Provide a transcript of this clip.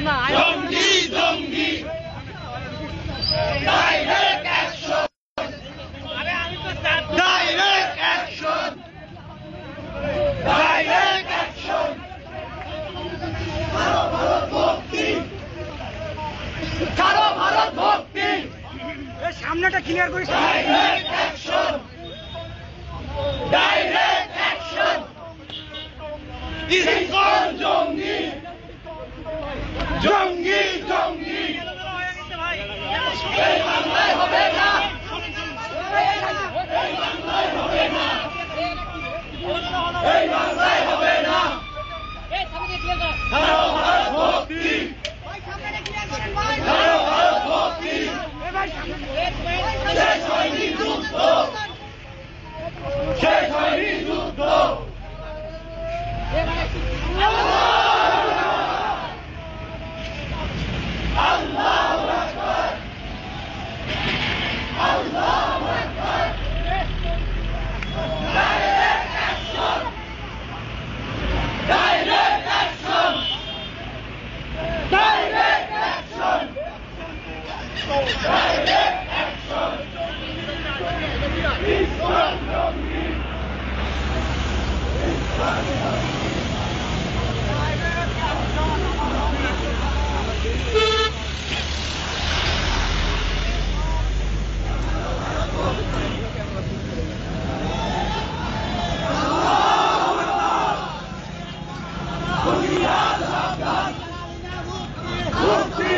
জঙ্গি জঙ্গি direct action direct action direct action ছাড়ো ভারত ভক্তি ছাড়ো ভারত ভক্তি সামনেটা ক্লিয়ার করিস direct action direct action ISKCON জঙ্গি জঙ্গি জঙ্গি এই বাংলায় হবে না এই বাংলায় হবে না এই বাংলায় হবে না ছাড়ো ভারত ভক্তি ছাড়ো ভারত ভক্তি শেষ হয়নি যুদ্ধ শেষ হয়নি যুদ্ধ আল্লাহু আকবার আল্লাহু আকবার direct action direct action direct action direct action ISKCON জঙ্গি ইসকন জঙ্গি মুক্তি